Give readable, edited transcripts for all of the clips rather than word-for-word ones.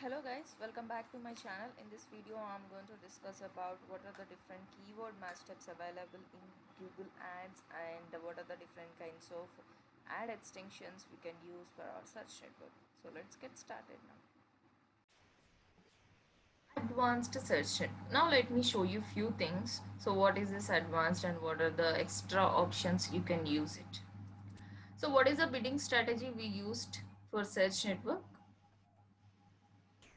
Hello guys, welcome back to my channel. In this video I'm going to discuss about what are the different keyword match types available in Google Ads and what are the different kinds of ad extensions we can use for our search network. So let's get started now. Advanced search. Now let me show you few things. So what is this advanced and what are the extra options you can use it. So what is the bidding strategy we used for search network?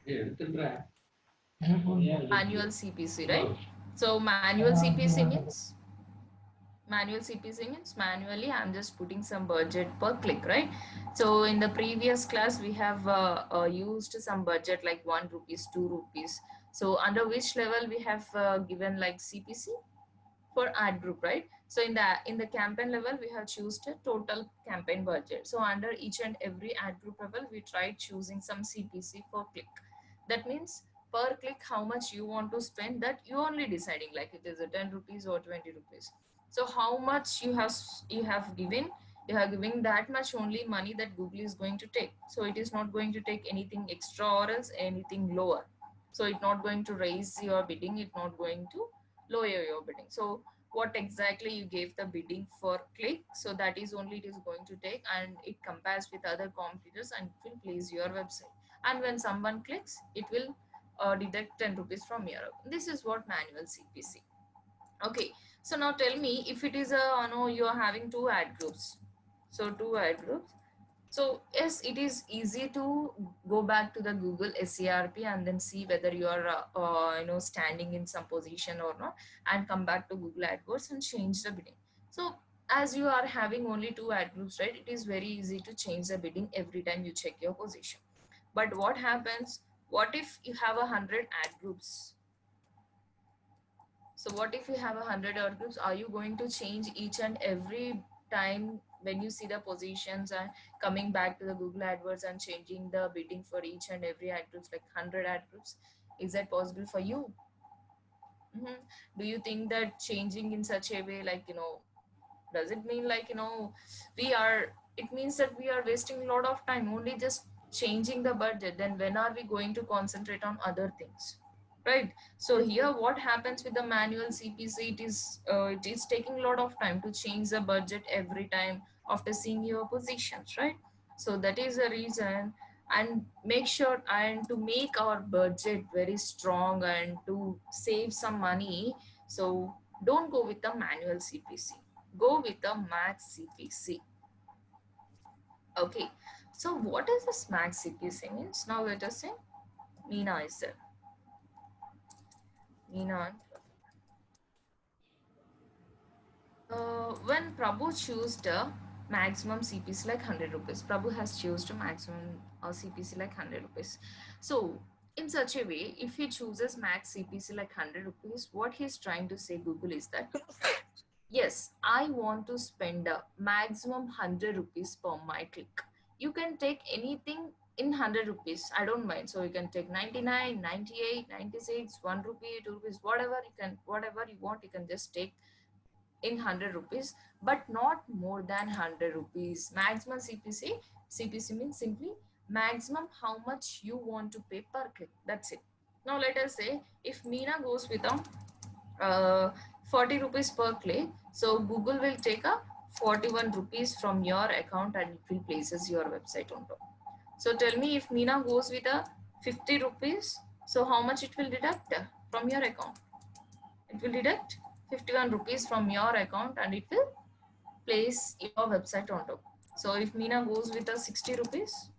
Manual CPC, right? So manual CPC means manually I'm just putting some budget per click, right? So in the previous class we have used some budget like 1 rupees, 2 rupees. So under which level we have given like CPC for ad group, right? So in the campaign level we have chosen a total campaign budget. So under each and every ad group level we tried choosing some CPC for click. That means per click how much you want to spend, that you only deciding, like it is a 10 rupees or 20 rupees. So how much you have given, you are giving that much only money that Google is going to take. So it is not going to take anything extra or else anything lower. So it's not going to raise your bidding, it's not going to lower your bidding. So what exactly you gave the bidding for click, so that is only it is going to take, and it compares with other competitors and it will place your website. And when someone clicks, it will deduct 10 rupees from your account. This is what manual CPC. Okay, so now tell me, if it is a no, you are having two ad groups. So two ad groups. So yes, it is easy to go back to the Google SERP and then see whether you are standing in some position or not, and come back to Google AdWords and change the bidding. So as you are having only two ad groups, right, it is very easy to change the bidding every time you check your position. But what happens? What if you have 100 ad groups? So what if you have 100 groups? Are you going to change each and every time when you see the positions and coming back to the Google AdWords and changing the bidding for each and every ad groups, like 100 ad groups? Is that possible for you? Mhm. Do you think that changing in such a way, like, does it mean like, it means that we are wasting a lot of time only just changing the budget? Then when are we going to concentrate on other things? Right. So here what happens with the manual CPC, it is taking a lot of time to change the budget every time after seeing your positions, right? So that is the reason. And make sure, and to make our budget very strong and to save some money, so don't go with the manual CPC, go with the max CPC. Okay, so what is this max CPC means? Now let us say Meena is there. Meena, when Prabhu chose the maximum CPC like 100 rupees, Prabhu has chosen maximum CPC like 100 rupees. So in such a way, if he chooses max CPC like 100 rupees, what he's trying to say Google is that, yes, I want to spend a maximum 100 rupees per my click. You can take anything in 100 rupees. I don't mind. So you can take 99, 98, 96, 1 rupee, 2 rupees, whatever you want, you can just take in 100 rupees, but not more than 100 rupees. Maximum CPC means simply maximum how much you want to pay per click. That's it. Now let us say if Meena goes with a uh, 40 rupees per click, so Google will take a 41 rupees from your account and it will places your website on top. So tell me, if Meena goes with a 50 rupees, so how much it will deduct from your account? It will deduct 51 rupees from your account and it will place your website on top. So if Meena goes with a 60 rupees,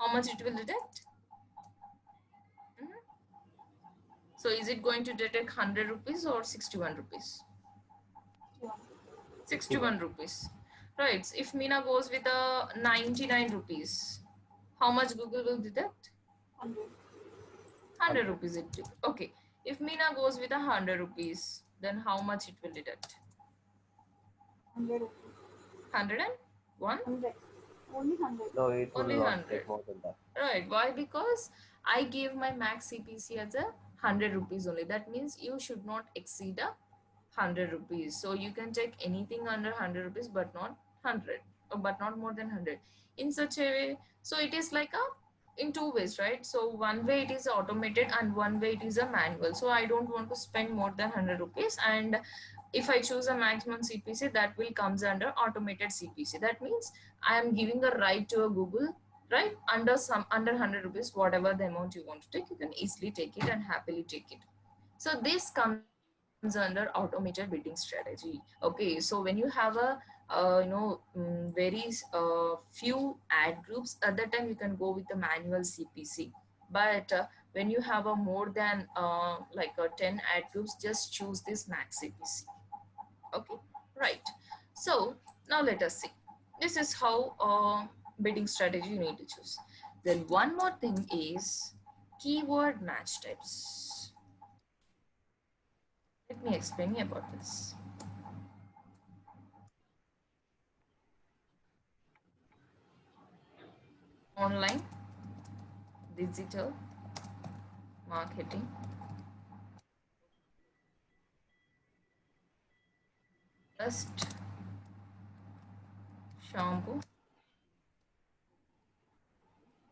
how much it will deduct? Mhm. So is it going to deduct 100 rupees or 61 rupees? 61 rupees. Right. So if Meena goes with a 99 rupees, how much Google will deduct? 100 rupees it will. Okay. If Meena goes with a 100 rupees, then how much it will deduct? 100. 101? Only 100. No, it will Only not take 100. more than that. Right. Why? Because I gave my max CPC as a 100 rupees only. That means you should not exceed a 100 rupees. So you can take anything under 100 rupees, but not 100, but not more than 100. In such a way, so it is like a in two ways, right? So one way it is automated and one way it is a manual. So I don't want to spend more than 100 rupees, and if I choose a maximum CPC, that will comes under automated CPC. That means I am giving a right to a Google, right? Under 100 rupees, whatever the amount you want to take, you can easily take it and happily take it. So this comes under automated bidding strategy. Okay, so when you have a very few ad groups, at that time you can go with the manual CPC. But when you have a more than 10 ad groups, just choose this max CPC. Okay, right. So now let us see. This is how bidding strategy you need to choose. Then one more thing is keyword match types. Let me explain you about this. Online, digital, marketing, just shampoo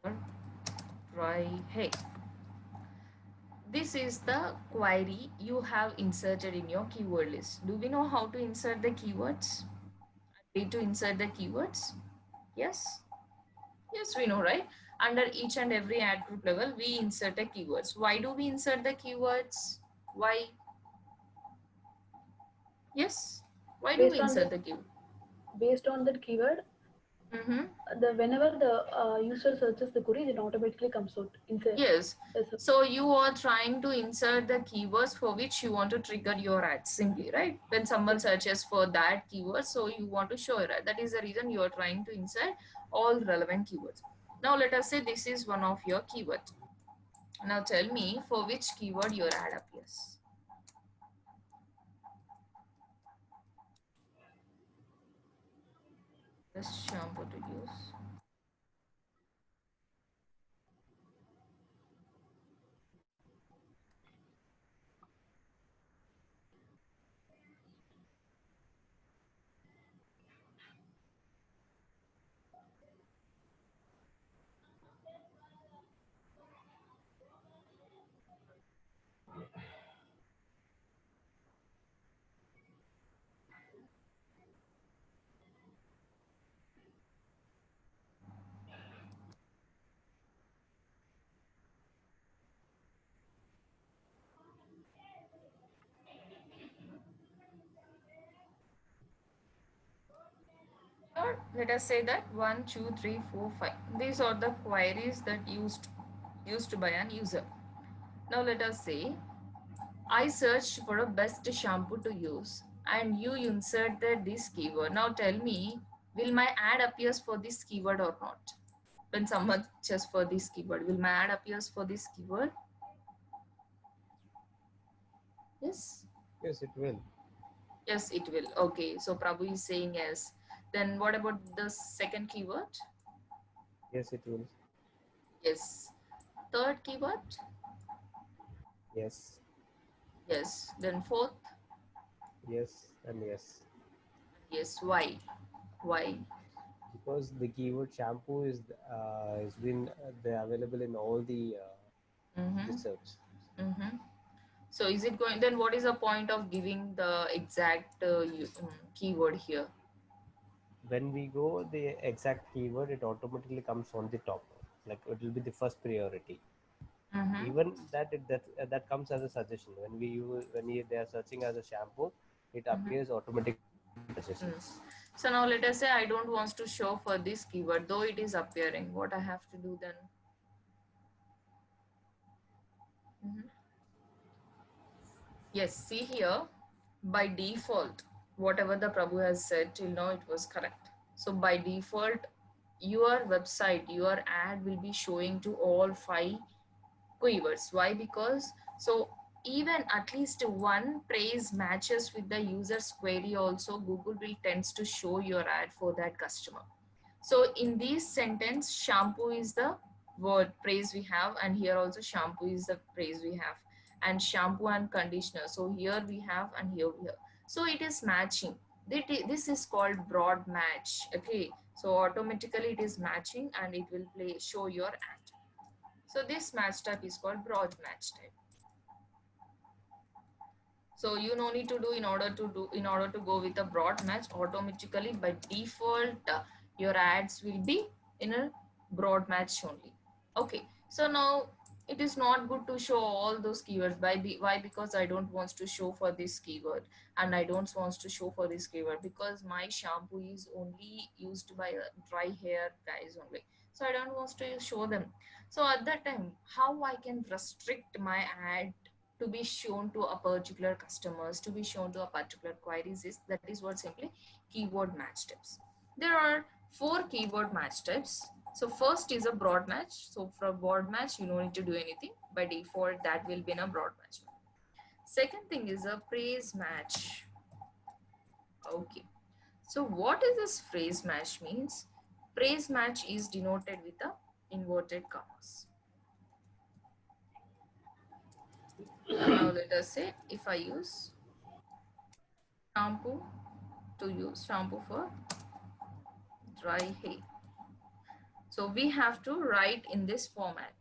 or dry hair. This is the query you have inserted in your keyword list. Do we know how to insert the keywords? Need to insert the keywords? Yes? Yes, we know, right? Under each and every ad group level, we insert the keywords. Why do we insert the keywords? Why? Yes? Why do we Based on insert that, the keyword? based on that keyword, Mm-hmm. the whenever the user searches the query, it automatically comes out inside. Yes. Yes, So you are trying to insert the keywords for which you want to trigger your ad simply, right? When someone yes. searches for that keyword, so you want to show your ad. That is the reason you are trying to insert all relevant keywords. Now let us say this is one of your keywords. Now tell me for which keyword your ad appears. Just shampoo to use. Or let us say that 1, 2, 3, 4, 5. These are the queries that used by an user. Now let us say I searched for a best shampoo to use and you inserted this keyword. Now tell me, will my ad appears for this keyword or not? When someone searches for this keyword, will my ad appears for this keyword? Yes? Yes, it will. Yes, it will. Okay, so Prabhu is saying yes. Then what about the second keyword? Yes, it will. Yes. Third keyword? Yes, Yes. Then fourth? yes, and yes. Yes. Why? Why? Because the keyword shampoo is been available in all the Mm-hmm. search. Mm-hmm. So is it going, then what is the point of giving the exact keyword here? When we go the exact keyword, it automatically comes on the top. Like it will be the first priority. Mm-hmm. Even that comes as a suggestion. They are searching as a shampoo, it Mm-hmm. appears automatically in the Mm. suggestions. So now let us say I don't want to show for this keyword, though it is appearing. What I have to do then? Mhm. Yes, see here, by default, whatever the Prabhu has said till now, it was correct. So by default, your website, your ad will be showing to all five keywords. Why? Because so even at least one phrase matches with the user's query also, Google will tends to show your ad for that customer. So in this sentence, shampoo is the word praise we have, and here also shampoo is the praise we have, and shampoo and conditioner. So here we have, and here we have. So it is matching. This is called broad match. Okay, so automatically it is matching, and it will play show your ad. So this match type is called broad match type. So you no need to do in order to go with a broad match. Automatically by default your ads will be in a broad match only. Okay, so now it is not good to show all those keywords. Why? Because I don't want to show for this keyword, and I don't want to show for this keyword because my shampoo is only used by dry hair guys only, so I don't want to show them. So at that time, how I can restrict my ad to be shown to a particular customers, to be shown to a particular queries, is that is what simply keyword match types. There are 4 keyword match types. So first is a broad match. So for a broad match you don't need to do anything. By default that will be in a broad match. Second thing is a phrase match. Okay, so what is this phrase match means? Phrase match is denoted with a inverted commas. Now let us say if I use shampoo for dry hair. So we have to write in this format.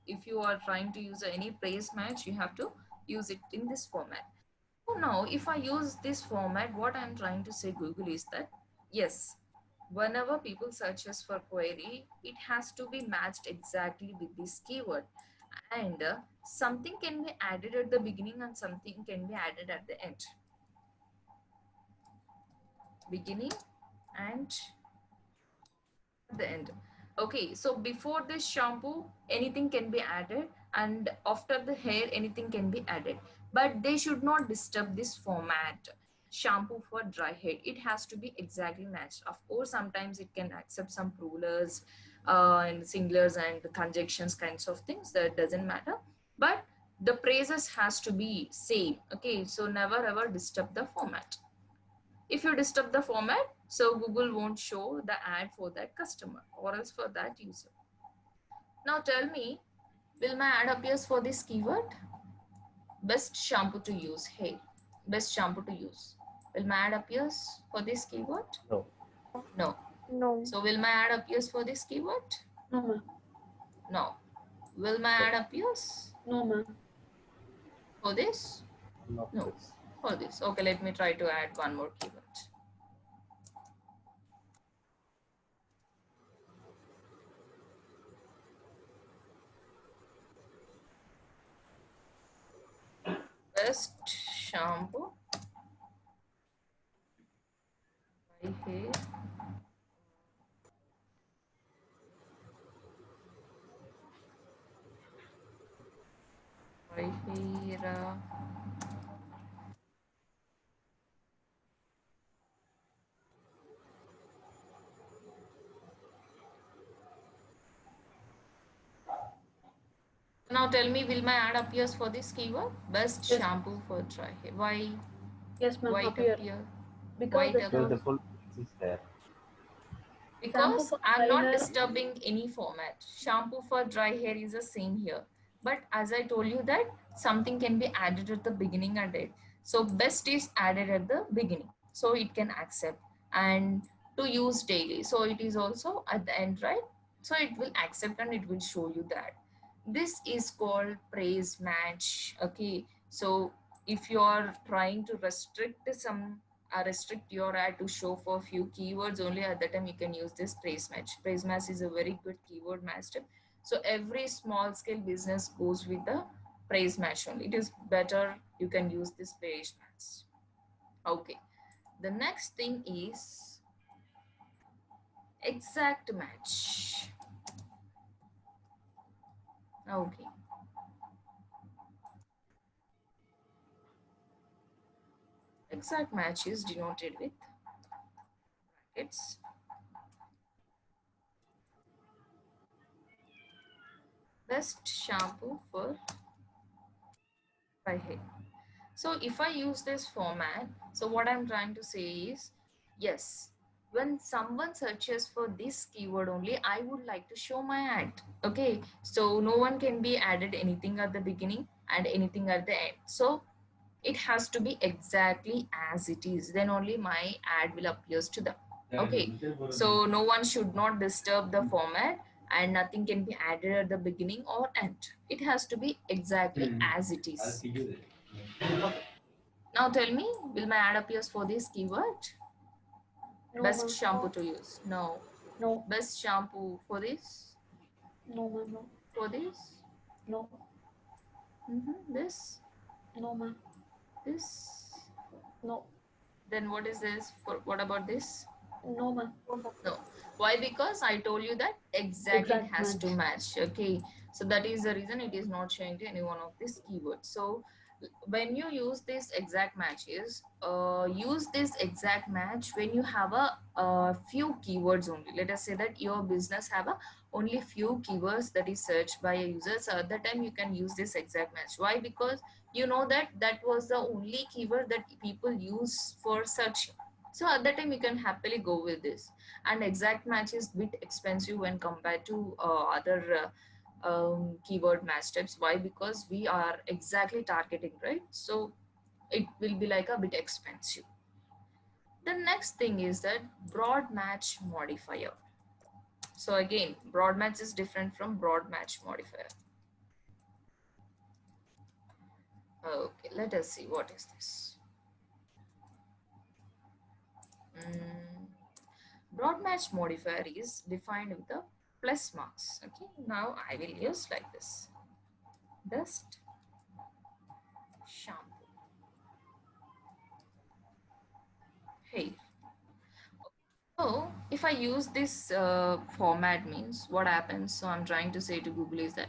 If you are trying to use any phrase match, you have to use it in this format. So now if I use this format, what I'm trying to say Google is that yes, whenever people searches for query, it has to be matched exactly with this keyword, and something can be added at the beginning and something can be added at the end. Beginning and the end. Okay, so before this shampoo anything can be added, and after the hair anything can be added, but they should not disturb this format. Shampoo for dry hair, it has to be exactly matched. Of course sometimes it can accept some rulers and singulars and conjunctions kinds of things, that doesn't matter, but the phrases has to be same. Okay, so never ever disturb the format. If you disturb the format, so Google won't show the ad for that customer or else for that user. Now tell me, will my ad appears for this keyword? Best shampoo to use. Hey, best shampoo to use. Will my ad appears for this keyword? No. No. No. So will my ad appears for this keyword? No, ma'am. No. Will my ad appears No, ma'am. for this? Not No. this. For this. Okay, let me try to add one more keyword. Best shampoo by hair by hair Now tell me, will my ad appears for this keyword? Best Yes. shampoo for dry hair. Why? Yes, ma'am. Why it Appear. appear? Because Why the it Because appear? the full page is there. shampoo Because for I'm dry not hair. disturbing any format. Shampoo for dry hair is the same here. But as I told you that something can be added at the beginning and end. So best is added at the beginning. So it can accept. And to use daily. So it is also at the end, right? So it will accept and it will show you that. This is called praise match. Okay. So if you are trying to restrict your ad to show for few keywords only, at that time you can use this praise match. Praise match is a very good keyword match tip. So every small scale business goes with the praise match only. It is better you can use this praise match. Okay, the next thing is exact match. Okay, exact match is denoted with brackets. Best shampoo for dry hair. So if I use this format, so what I'm trying to say is, yes, when someone searches for this keyword only, I would like to show my ad. Okay, so no one can be added anything at the beginning and anything at the end. So it has to be exactly as it is. Then only my ad will appears to them. Okay, so no one should not disturb the format, and nothing can be added at the beginning or end. It has to be exactly as it is. Okay. Now tell me, will my ad appears for this keyword? No, Best ma'am. shampoo to use? No. No. Best shampoo for this? No, ma'am. No. For this? No. This? No, ma'am. This? No. Then what is this? For what about this? No, ma'am. No. Why? Because I told you that exactly it Exact has to match. match. Okay. So that is the reason it is not showing to any one of these keywords. So when you use this exact matches, use this exact match when you have a few keywords only. Let us say that your business have a only few keywords that is searched by a user. So at that time you can use this exact match. Why? Because you know that that was the only keyword that people use for searching. So at that time you can happily go with this. And exact match is bit expensive when compared to other keyword match types. Why? Because we are exactly targeting, right? So it will be like a bit expensive. The next thing is that broad match modifier. So again, broad match is different from broad match modifier. Okay, let us see what is this. Broad match modifier is defined with the plus marks. Okay, now I will use like this: dust, shampoo, hair. So if I use this format, means what happens? So I'm trying to say to Google is that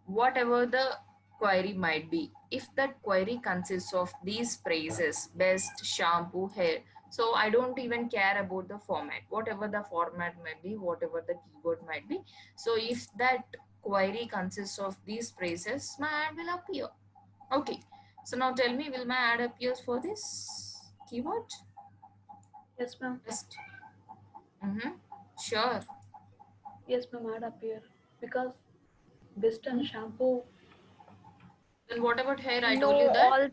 whatever the query might be, if that query consists of these phrases: best, shampoo, hair, so I don't even care about the format, whatever the format might be, whatever the keyword might be. So if that query consists of these phrases, my ad will appear. Okay, so now tell me, will my ad appears for this keyword? Yes, ma'am. Best. Sure. Yes, ma'am. Ad appear because best and shampoo. Then what about hair? I No, told you that all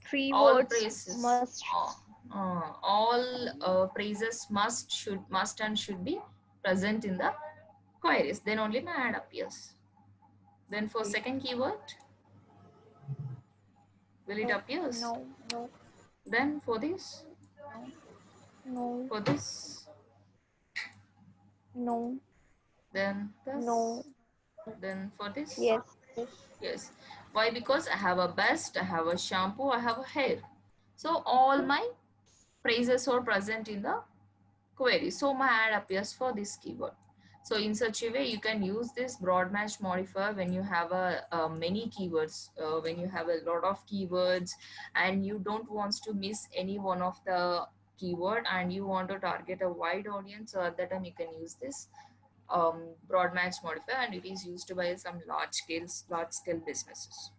three all words praises, must. all praises must and should be present in the queries. Then only my ad appears. Then for second keyword, will it appears? No, No. Then for this, no, for this, no, then this, no. then for this. Yes. Yes. Why? Because I have a best, I have a shampoo, I have a hair. So all my phrases are present in the query. So my ad appears for this keyword. So in such a way, you can use this broad match modifier when you have a many keywords, when you have a lot of keywords and you don't want to miss any one of the keyword and you want to target a wide audience. So at that time you can use this broad match modifier, and it is used by some large scale businesses,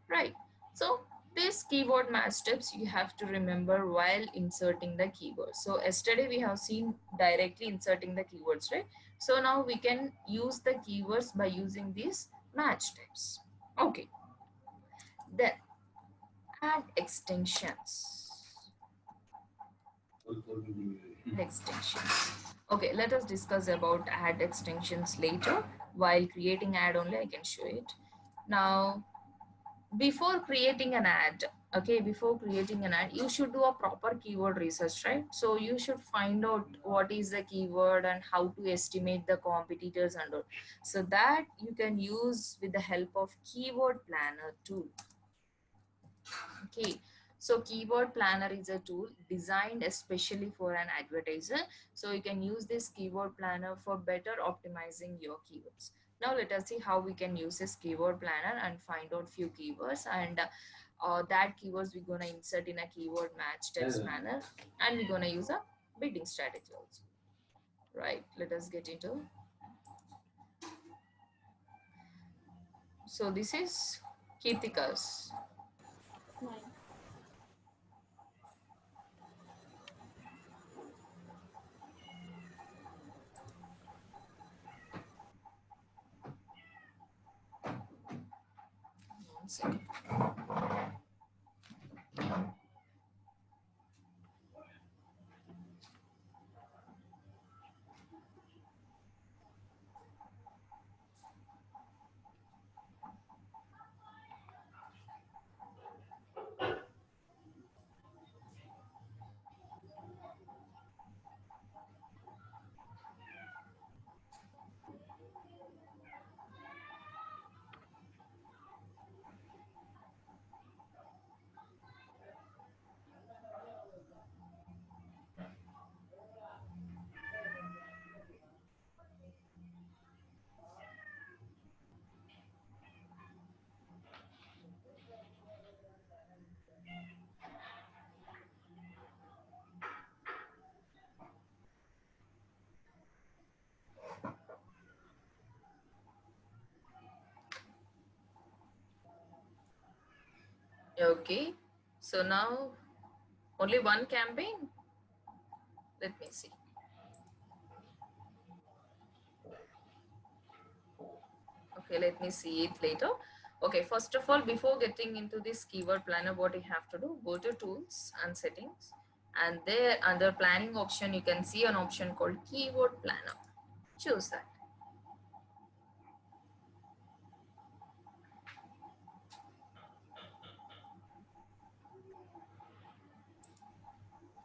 right? So these keyword match tips you have to remember while inserting the keywords. So yesterday we have seen directly inserting the keywords, right? So now we can use the keywords by using these match types. Okay, then add extensions. Extensions. Okay, let us discuss about ad extensions later. While creating ad only I can show it. Now before creating an ad, okay, before creating an ad you should do a proper keyword research, right? So you should find out what is the keyword and how to estimate the competitors and all. So that you can use with the help of keyword planner tool. Okay, so keyword planner is a tool designed especially for an advertiser. So you can use this keyword planner for better optimizing your keywords. Now let us see how we can use this keyword planner and find out few keywords, and that keywords we're gonna insert in a keyword match test manner, and we're gonna use a bidding strategy also. Right, let us get into. So this is Kirtika's. Nine. One second. Okay, so now only one campaign. Let me see. Okay, let me see it later. Okay, first of all, before getting into this keyword planner, what you have to do, go to tools and settings, and there under planning option you can see an option called keyword planner. Choose that.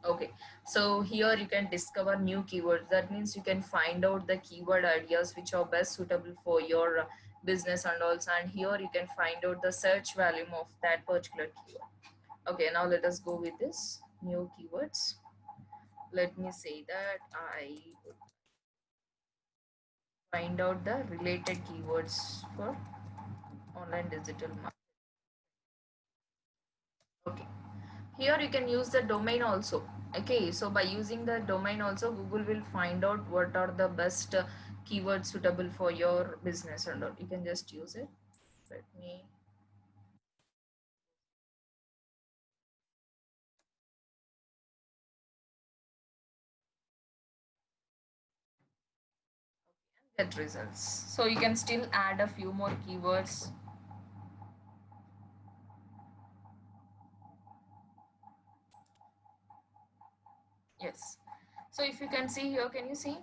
Okay, so here you can discover new keywords. That means you can find out the keyword ideas which are best suitable for your business and also, and here you can find out the search volume of that particular keyword. Okay, now let us go with this new keywords. Let me say that I would find out the related keywords for online digital marketing. Okay, here you can use the domain also. Okay, so by using the domain also, Google will find out what are the best keywords suitable for your business and all. You can just use it. Let me get results. So you can still add a few more keywords. Yes. So if you can see here, can you see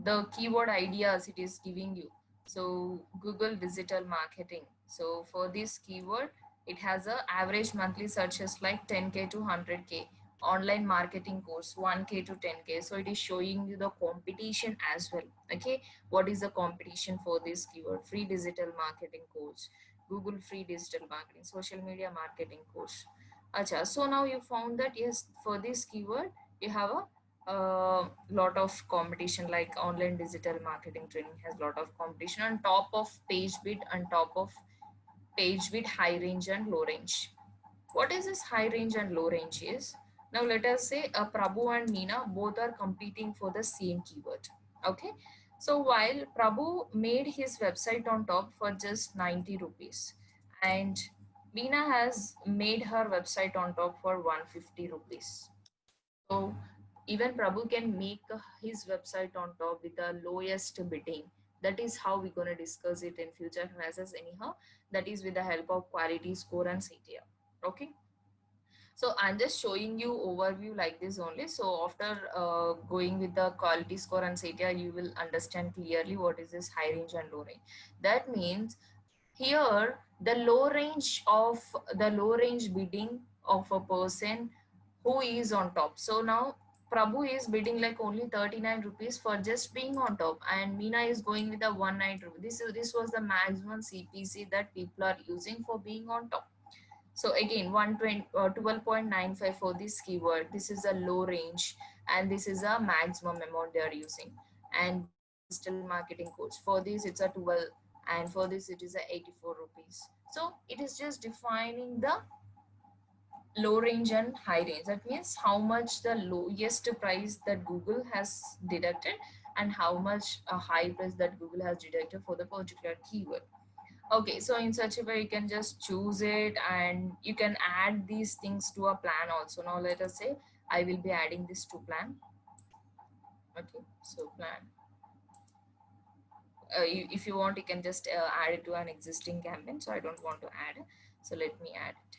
the keyword ideas it is giving you? So Google digital marketing. So for this keyword, it has a average monthly searches like 10K to 100K. Online marketing course 1K to 10K. So it is showing you the competition as well. Okay, what is the competition for this keyword? Free digital marketing course, Google free digital marketing, social media marketing course. Acha, so now you found that yes, for this keyword you have a lot of competition, like online digital marketing training has lot of competition on top of page bid, on top of page bid high range and low range. What is this high range and low range is? Now let us say Prabhu and Meena both are competing for the same keyword. Okay, so while Prabhu made his website on top for just 90 rupees and Meena has made her website on top for 150 rupees. So even Prabhu can make his website on top with the lowest bidding. That is how we're going to discuss it in future classes anyhow. That is with the help of quality score and CTR. Okay. So I'm just showing you overview like this only. So after going with the quality score and CTR, you will understand clearly what is this high range and low range. That means here the low range bidding of a person who is on top. So now Prabhu is bidding like only 39 rupees for just being on top, and Meena is going with a 190 rupees. This was the maximum CPC that people are using for being on top. So again 120 12.95 for this keyword. This is a low range and this is a maximum amount they are using. And digital marketing course, for this it's a 12, and for this it is a 84 rupees. So it is just defining the low range and high range. That means how much the lowest price that Google has deducted and how much a high price that Google has deducted for the particular keyword. Okay, so in such a way you can just choose it and you can add these things to a plan also. Now let us say I will be adding this to plan. Okay, so plan. If you want, you can just add it to an existing campaign. So I don't want to add it. So let me add it.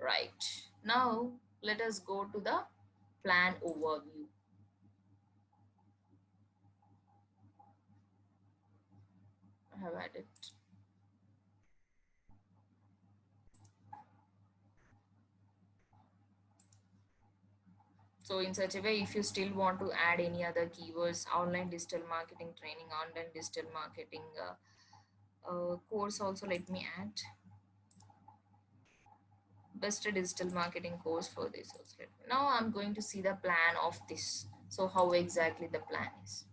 Right. Now let us go to the plan overview. I have added. So in such a way, if you still want to add any other keywords, online digital marketing training, online digital marketing course also, let me add best digital marketing course for this also. Now I'm going to see the plan of this. So how exactly the plan is.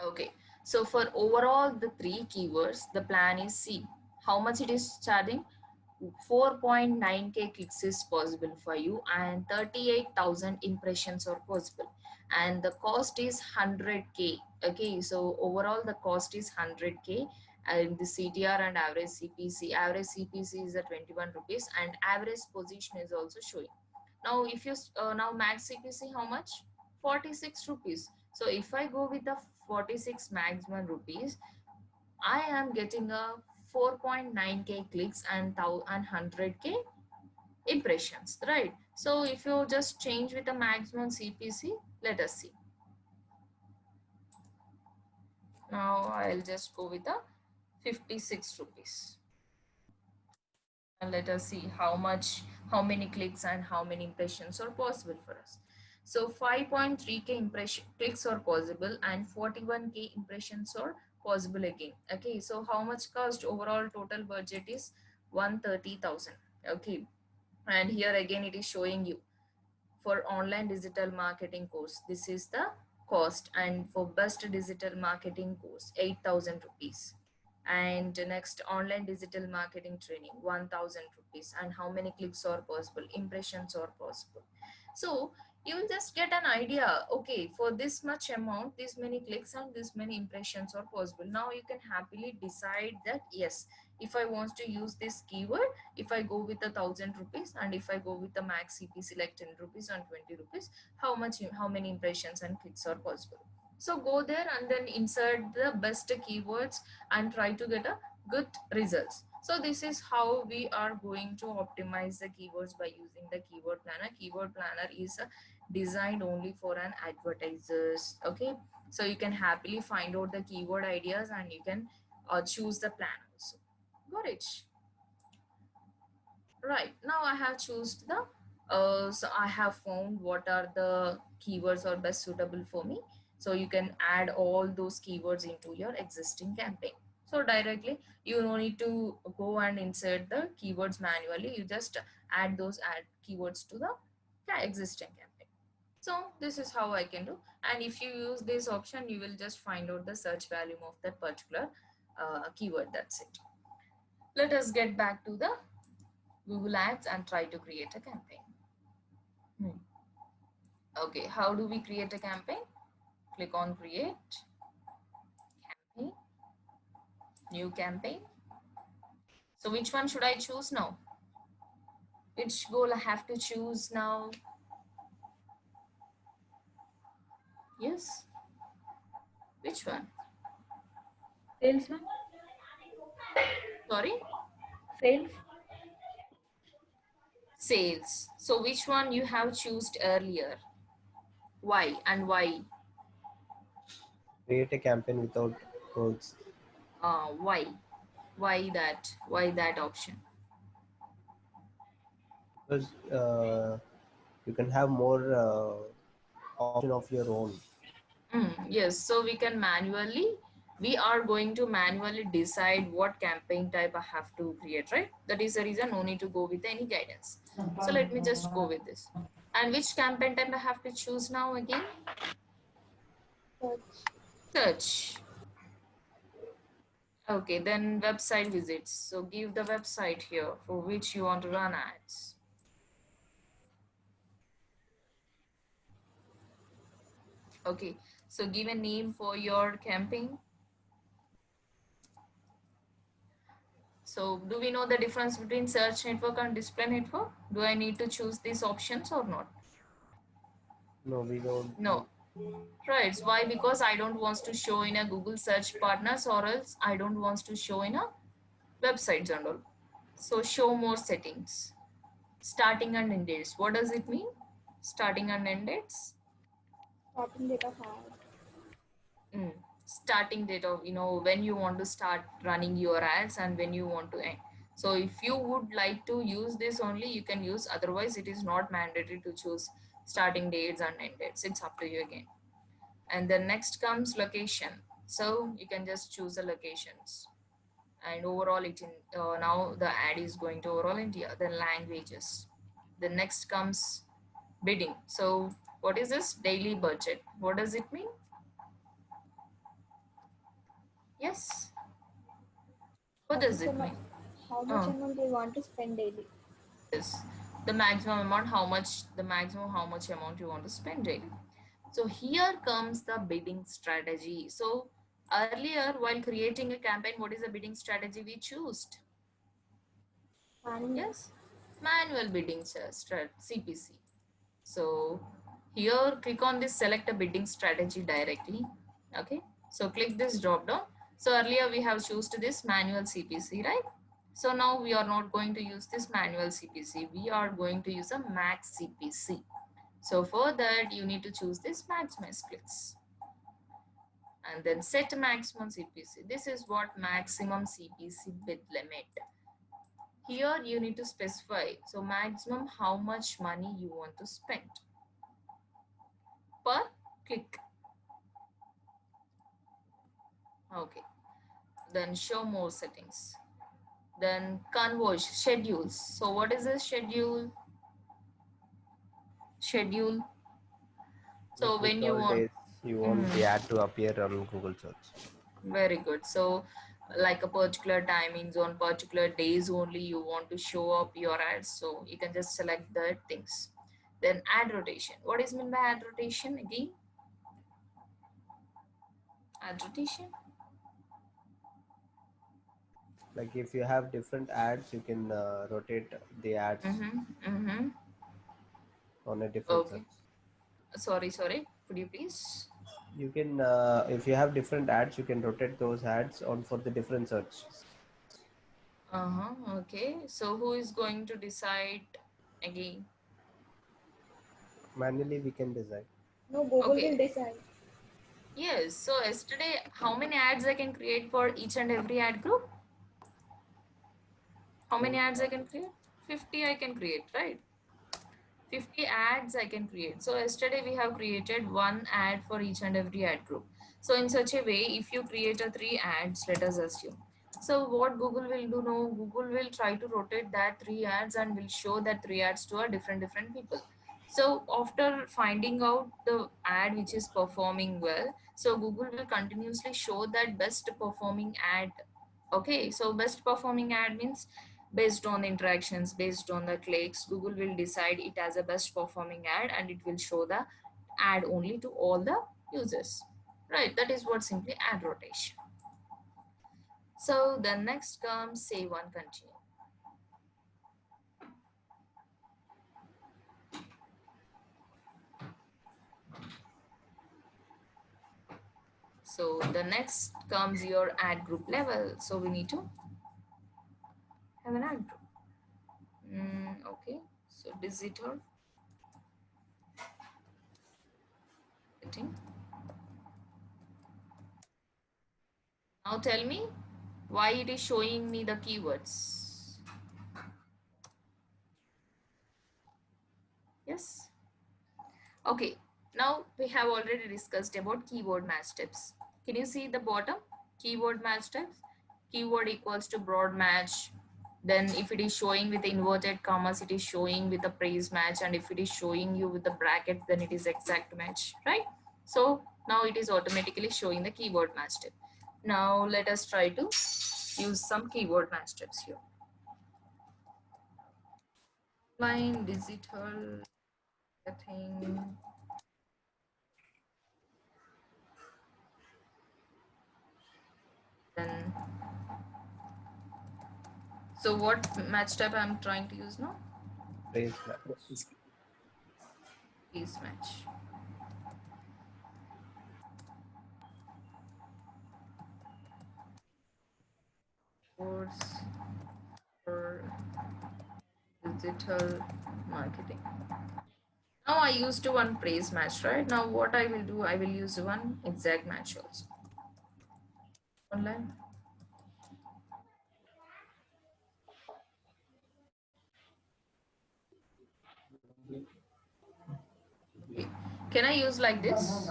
Okay, so for overall the three keywords, the plan is C. How much it is charging? 4.9K clicks is possible for you and 38,000 impressions are possible, and the cost is 100K. Okay, so overall the cost is 100K and the CTR and average CPC. Average CPC is 21 rupees and average position is also showing. Now if you now max CPC how much? 46 rupees. So if I go with the 46 maximum rupees, I am getting a 4.9k clicks and 100k impressions, right? So if you just change with the maximum CPC, let us see. Now I'll just go with the 56 rupees. And let us see how many clicks and how many impressions are possible for us. So 5.3k clicks are possible and 41k impressions are possible again. Okay, so how much cost? Overall total budget is 130,000. Okay, and here again it is showing you for online digital marketing course, this is the cost, and for best digital marketing course 8,000 rupees, and next online digital marketing training 1,000 rupees, and how many clicks are possible, impressions are possible. So you will just get an idea, okay, for this much amount this many clicks and this many impressions are possible. Now you can happily decide that yes, if I want to use this keyword, if I go with 1,000 rupees and if I go with the max CPC like 10 rupees and 20 rupees, how many impressions and clicks are possible. So go there and then insert the best keywords and try to get a good results. So this is how we are going to optimize the keywords by using the keyword planner. Keyword planner is designed only for an advertisers. Okay, so you can happily find out the keyword ideas and you can choose the plan also. Got it? Right, now I have chosen the so I have found what are the keywords are best suitable for me. So you can add all those keywords into your existing campaign. So directly you no need to go and insert the keywords manually, you just add those keywords to the existing campaign. So this is how I can do, and if you use this option you will just find out the search value of that particular keyword. That's it. Let us get back to the Google Ads and try to create a campaign. Okay, how do we create a campaign? Click on create campaign, new campaign. So which one should I choose now? Which goal I have to choose now? Yes, which one? Sales, ma'am? Sorry, Sales? sales. So which one you have chosen earlier? Why and why? Create a campaign without codes. Why? Why that? Why that option? Because you can have more option of your own. Yes, so we are going to manually decide what campaign type I have to create, right? That is the reason no need to go with any guidance. So let me just go with this. And which campaign type I have to choose now again? Search. Search. Okay, then website visits. So give the website here for which you want to run ads. Okay, so give a name for your campaign. So do we know the difference between search network and display network? Do I need to choose these options or not? No, we don't. No. Right. Why? Because I don't want to show in a Google search partners, or else I don't want to show in a website journal. So show more settings. Starting and end dates. What does it mean? Starting and end dates? Starting date of ad. Starting date of, when you want to start running your ads and when you want to end. So if you would like to use this only, you can use, otherwise it is not mandatory to choose starting dates and end dates. It's up to you again. And then next comes location. So you can just choose the locations, and overall it in now the ad is going to overall India. Then languages. The next comes bidding. So what is this? Daily budget. What does it mean? Yes. What does it mean? How much amount do you want to spend daily? Yes. The maximum amount, how much amount you want to spend daily. So here comes the bidding strategy. So Earlier, while creating a campaign, what is the bidding strategy we chose? Manual. Yes, manual bidding CPC. So here click on this select a bidding strategy directly. Okay, so click this drop down. So earlier we have chosen this manual CPC, right? So now we are not going to use this manual CPC. We are going to use a max CPC. So for that you need to choose this maximize clicks and then set maximum CPC. This is what maximum CPC bid limit. Here you need to specify, so maximum how much money you want to spend per click. Okay, then show more settings, then converge schedules. So what is this schedule? So Like when which you all want, days you want the ad to appear on Google search. very good. So like a particular timings on particular days only you want to show up your ads, so you can just select the things. Then ad rotation. What is meant by ad rotation again? Ad rotation. Like if you have different ads, you can rotate the ads on a different Okay. search. Sorry. Could you please? You can, if you have different ads, you can rotate those ads on for the different searches. Okay. So who is going to decide again? Manually, we can design. No, Google Okay. will decide. Yes. So yesterday, how many ads I can create for each and every ad group? How many ads I can create? 50 I can create, right? 50 ads I can create. So yesterday we have created one ad for each and every ad group. So in such a way, if you create a 3 ads, let us assume. So what Google will do now, Google will try to rotate that 3 ads and will show that 3 ads to a different people. So after finding out the ad which is performing well, so Google will continuously show that best performing ad. Okay, so best performing ad means based on the interactions, based on the clicks, Google will decide it as a best performing ad and it will show the ad only to all the users, right? That is what simply ad rotation. So the next comes save and continue. So the next comes your ad group level. So we need to have an ad group. Okay, so digital setting. Now tell me why it is showing me the keywords. Yes. Okay, now we have already discussed about keyword match types. Can you see the bottom? Keyword match types. Keyword equals to broad match. Then if it is showing with inverted commas, it is showing with a praise match. And if it is showing you with the bracket, then it is exact match, right? So now it is automatically showing the keyword match type. Now let us try to use some keyword match types here. Line, digital, thing. Then so what match type I'm trying to use now? Praise match. Praise match. Course for digital marketing. Now I used one praise match, right? Now what I will do, I will use one exact match also. Online. Okay. Can I use like this?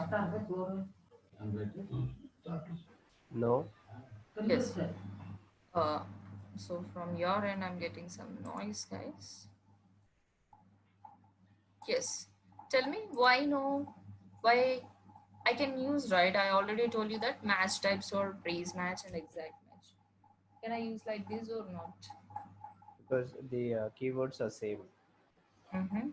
No. Yes. So from your end, I'm getting some noise, guys. Yes. Tell me why no? Why I can use, right? I already told you that match types or praise match and exact match. Can I use like this or not? Because the keywords are same. Mm-hmm.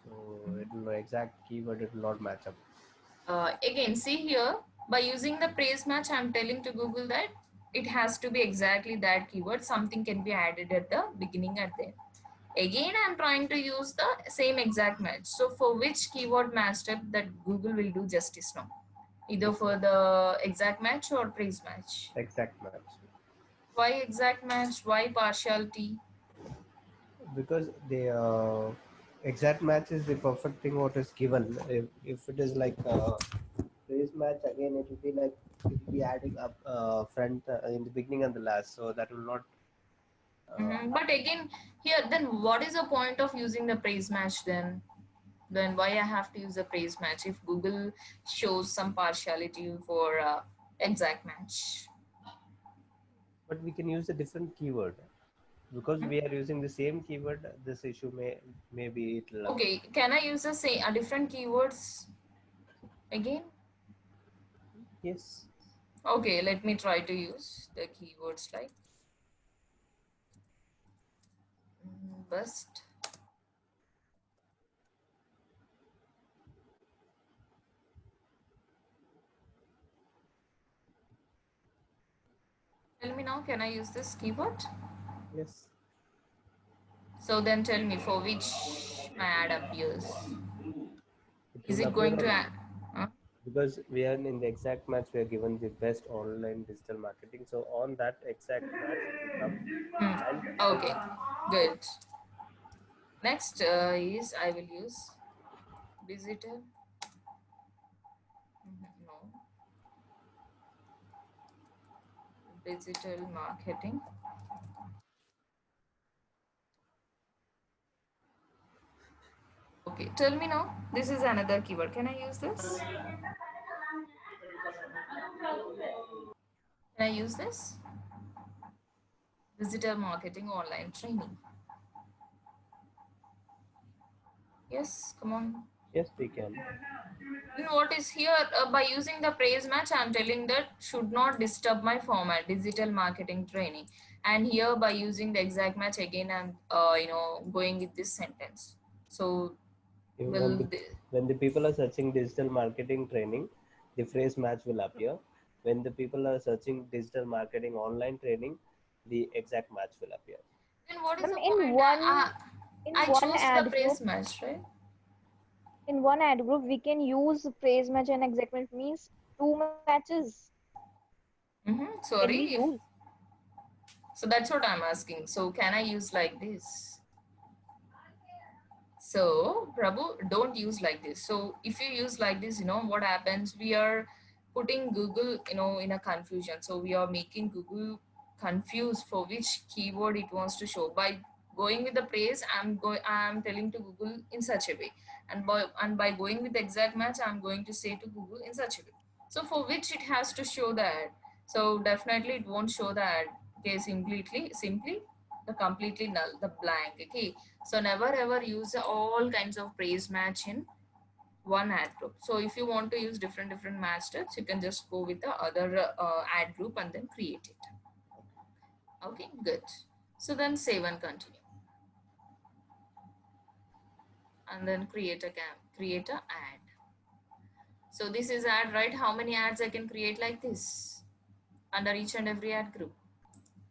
So it will exact keyword, it will not match up. Again, see here, By using the praise match, I'm telling to Google that it has to be exactly that keyword. Something can be added at the beginning at the end. Again, I'm trying to use the same exact match. So for which keyword match step that Google will do justice now? Either for the exact match or praise match. Exact match. Why exact match? Why partiality? Because the exact match is the perfect thing what is given. If it is like race match, again it will be like it will be adding up front in the beginning and the last, so that will not But again, here, then what is the point of using the praise match then? Then why I have to use a praise match if Google shows some partiality for exact match? but we can use a different keyword because we are using the same keyword. This issue maybe it'll Okay, can I use the same a different keywords again? yes. Okay, let me try to use the keywords like bust. Tell me now, can I use this keyword? Yes. So then tell me for which my ad appears. It Is will it appear going to on add? because we are in the exact match. We are given the best online digital marketing. So on that exact match, it will come. And Okay, good. Next is I will use visitor. No, digital marketing. Okay, tell me now. This is another keyword. Can I use this? Can I use this? Digital marketing online training. Yes, come on. yes, we can. Then what is here by using the praise match? I'm telling that should not disturb my format, digital marketing training. And here by using the exact match again, I'm going with this sentence. So When will the when the people are searching digital marketing training, the phrase match will appear. When the people are searching digital marketing online training, the exact match will appear. then what is Ma'am, the point? in I one chose the ad group, praise match, right? in one ad group, we can use phrase match and exact match means two matches. Can we Sorry, if use? so that's what I'm asking. So can I use like this? So, Prabhu, don't use like this. So, if you use like this, what happens? We are putting Google, in a confusion. So, we are making Google confused for which keyword it wants to show. By going with the praise, I'm telling to Google in such a way. And by going with the exact match, I'm going to say to Google in such a way. So, for which it has to show the ad. So, definitely it won't show the ad. Okay, simply the completely null, the blank. Okay, so never ever use all kinds of praise match in one ad group. So if you want to use different match types, you can just go with the other ad group and then create it. Okay, good. So then save and continue, and then create a ad. So this is ad, right? How many ads I can create like this under each and every ad group?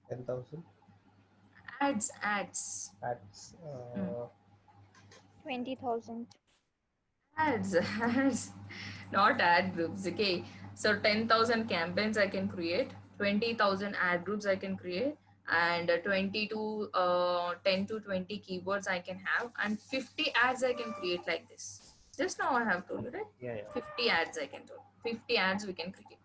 10,000 Ads. ads. Mm. 20,000. Ads, not ad groups. Okay, so 10,000 campaigns I can create, 20,000 ad groups I can create, and 10 to 20 keywords I can have, and 50 ads I can create like this. Just now I have told you, right? Yeah, yeah. 50 ads I can do. 50 ads we can create.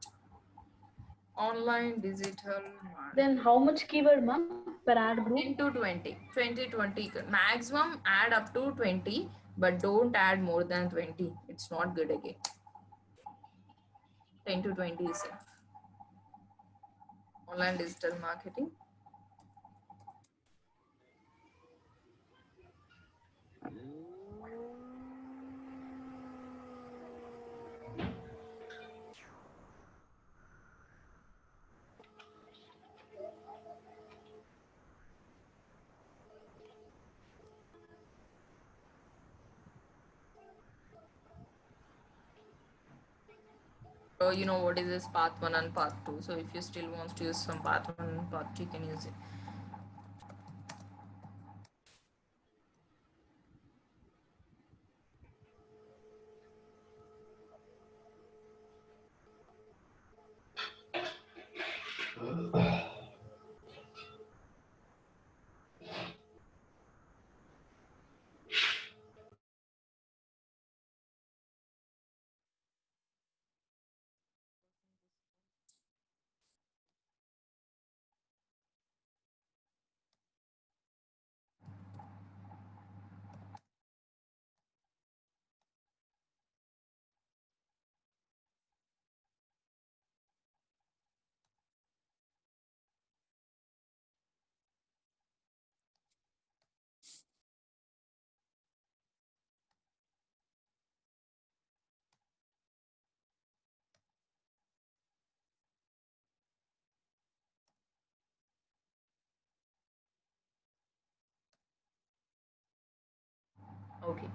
Online digital marketing. Then how much keyword, ma'am, per ad group? 10 to 20. 20. Maximum add up to 20, but don't add more than 20. It's not good again. 10 to 20 is enough. Online digital marketing. You know what is this path 1 and path 2. So if you still wants to use some path 1 and path 2, you can use it. Okay,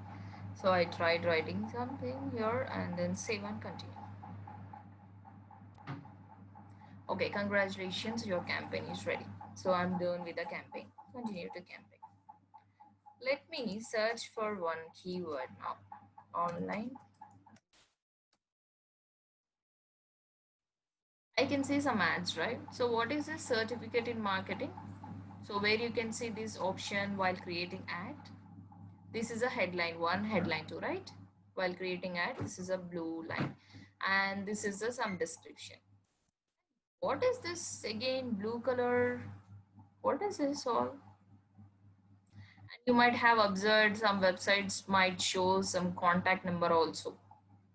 so I tried writing something here and then save and continue. Okay, congratulations, your campaign is ready. So I'm done with the campaign. Continue to campaign. Let me search for one keyword now. Online. I can see some ads, right? So what is this certificate in marketing? So where you can see this option while creating ad. This is a headline 1, headline 2, right? While creating ad, this is a blue line. And this is some description. What is this again? Blue color. What is this all? And you might have observed some websites might show some contact number also.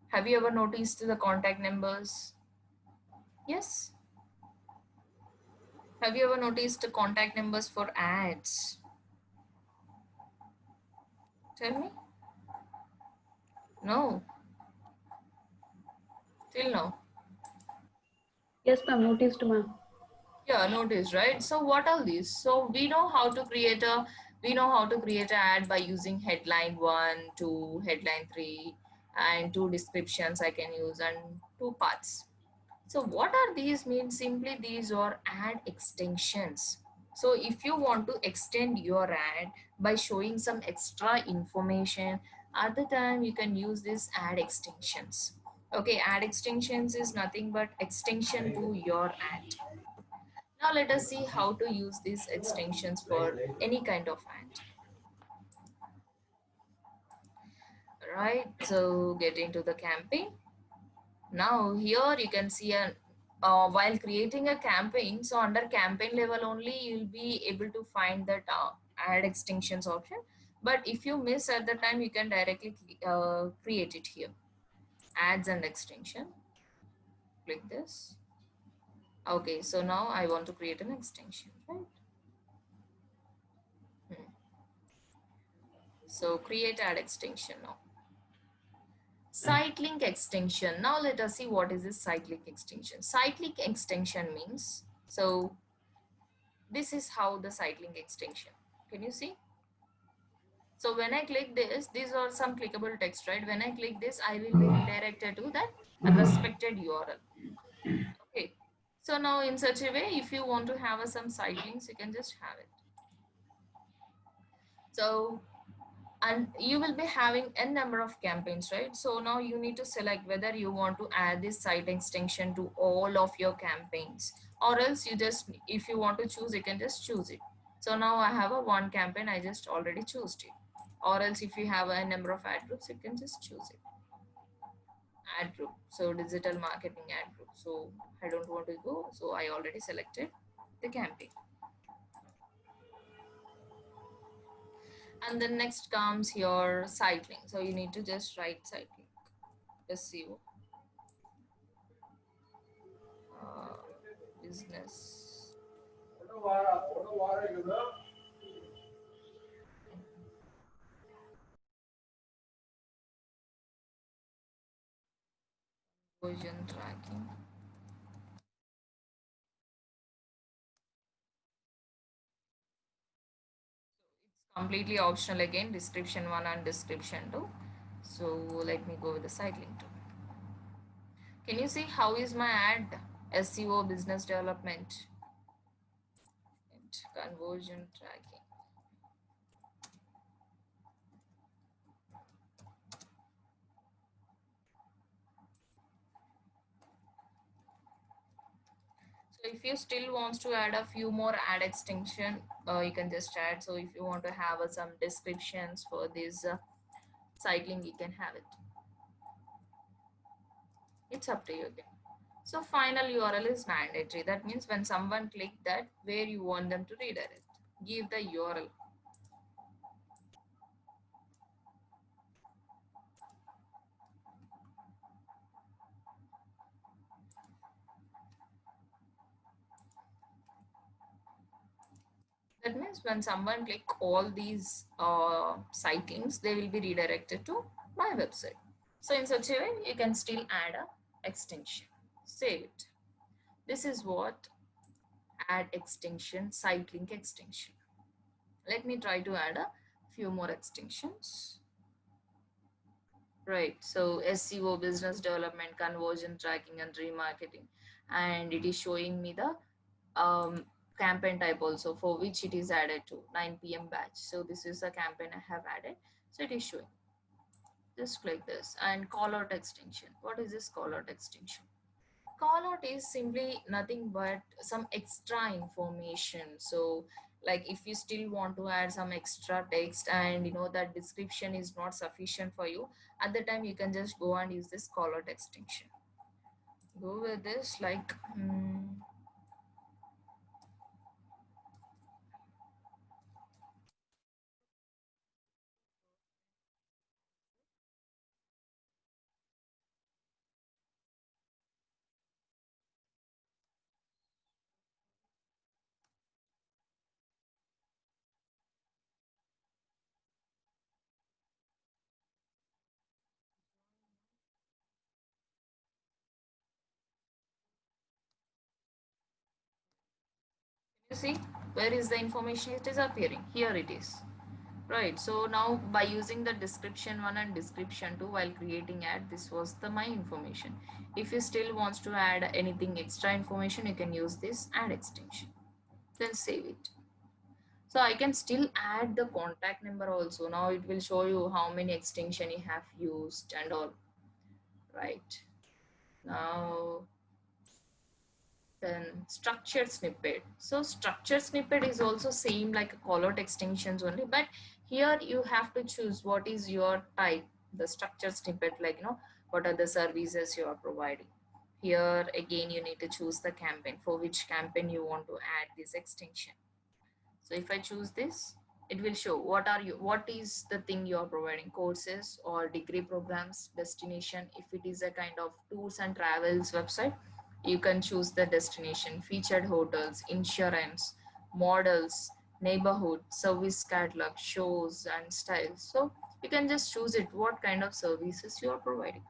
Have you ever noticed the contact numbers? Yes. Have you ever noticed the contact numbers for ads? Tell me. No. Till now. Yes, ma'am. Noticed, ma'am. Yeah, notice, right? So what are these? So we know how to create an ad by using headline 1, 2, headline 3, and 2 descriptions I can use and 2 parts. So what are these mean? Simply these are ad extensions. So if you want to extend your ad by showing some extra information, at the time you can use this ad extensions. Okay, ad extensions is nothing but extension to your ad. Now let us see how to use these extensions for any kind of ad. Right, so getting to the campaign. Now here you can see while creating a campaign, so under campaign level only you'll be able to find that ad extensions option. But if you miss at the time, you can directly create it here. Ads and extension. Click this. Okay, so now I want to create an extension, right? Hmm. So create ad extension now. Site link extension. Now let us see what is this site link extension. Site link extension means, so this is how the site link extension. Can you see? So when I click this, these are some clickable text, right? When I click this, I will be redirected to that respected URL. Okay. So now in such a way, if you want to have some site links, you can just have it. So and you will be having n number of campaigns, right? So now you need to select whether you want to add this site extension to all of your campaigns, or else you just, if you want to choose, you can just choose it. So now I have a one campaign, I just already chose it. Or else if you have a number of ad groups, you can just choose it. Ad group, so digital marketing ad group. So I don't want to go, so I already selected the campaign. And then next comes your site link. So you need to just write site link, SEO, business. Conversion tracking. It's completely optional again, description 1 and description 2. So let me go with the site link 2. Can you see how is my ad? SEO, business development and conversion tracking. So if you still wants to add a few more ad extension, you can just add. So if you want to have some descriptions for this cycling, you can have it. It's up to you again. So final URL is mandatory. That means when someone click that, where you want them to redirect, give the URL. That means when someone click all these site links, they will be redirected to my website. So in such a way, you can still add a extension. Save it. This is what add extension, site link extension. Let me try to add a few more extensions. Right, so SEO, business development, conversion tracking and remarketing, and it is showing me the campaign type also for which it is added to 9 p.m. batch. So this is a campaign I have added, so it is showing. Just click this and call out extension. What is this call out extension? Call out is simply nothing but some extra information. So like if you still want to add some extra text and you know that description is not sufficient for you, at the time you can just go and use this call out extension. Go with this like you see where is the information, it is appearing here, it is. Right, so now by using the description 1 and description 2 while creating ad, this was the my information. If you still wants to add anything extra information, you can use this add extension, then save it. So I can still add the contact number also. Now it will show you how many extension you have used and all. Right, now then structured snippet. So structured snippet is also same like a call out extensions only, but here you have to choose what is your type. The structured snippet, like what are the services you are providing. Here again you need to choose the campaign, for which campaign you want to add this extension. So if I choose this, it will show what is the thing you are providing, courses or degree programs, destination. If it is a kind of tours and travels website, you can choose the destination, featured hotels, insurance, models, neighborhood, service catalog, shows and styles. So you can just choose it, what kind of services you are providing.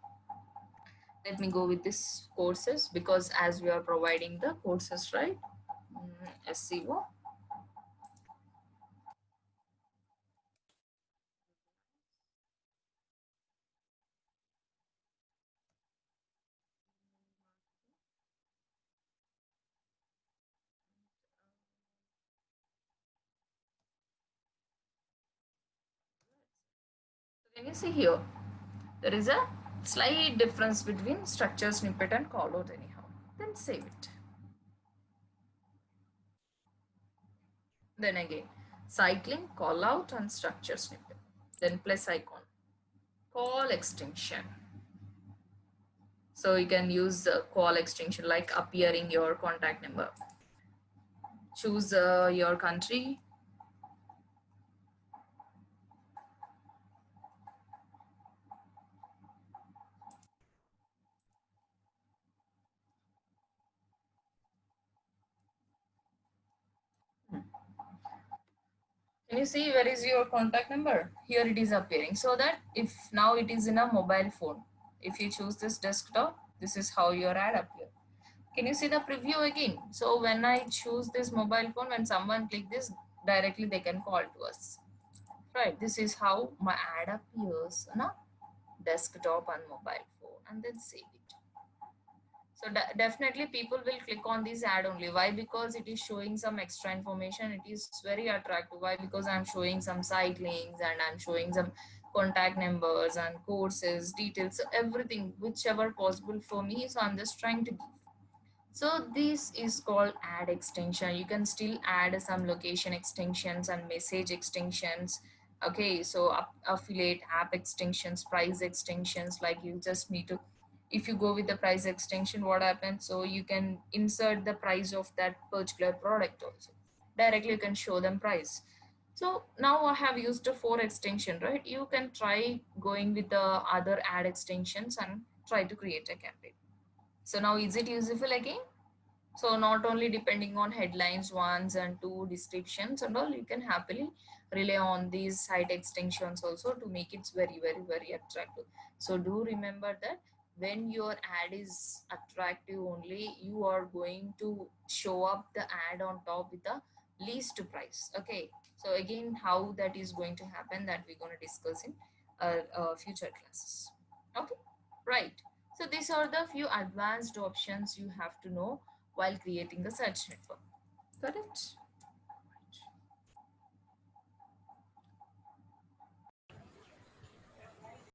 Let me go with this courses, because as we are providing the courses, right? SEO. Can you see here? There is a slight difference between structure snippet and call out anyhow. Then save it. Then again, cycling, call out and structure snippet. Then plus icon, call extension. So you can use the call extension like appearing your contact number. Choose your country. Can you see where is your contact number? Here it is appearing. So that if now it is in a mobile phone, if you choose this desktop, this is how your ad appear. Can you see the preview again? So when I choose this mobile phone, when someone click this, directly they can call to us. Right, this is how my ad appears on a desktop and mobile phone, and then save it. So definitely people will click on this ad only. Why? Because it is showing some extra information. It is very attractive. Why? Because I'm showing some site links and I'm showing some contact numbers and courses, details, so everything, whichever possible for me. So I'm just trying to give. So this is called ad extension. You can still add some location extensions and message extensions. Okay, so affiliate app extensions, price extensions, like you just need to, if you go with the price extension, what happens? So you can insert the price of that particular product also. Directly you can show them price. So now I have used the 4 extension, right? You can try going with the other ad extensions and try to create a campaign. So now is it useful again? So not only depending on headlines, ones and two descriptions and all, you can happily rely on these site extensions also to make it very attractive. So do remember that when your ad is attractive only, you are going to show up the ad on top with the least price. Okay. So again, how that is going to happen, that we're going to discuss in future classes. Okay. Right. So these are the few advanced options you have to know while creating the search network. Got it?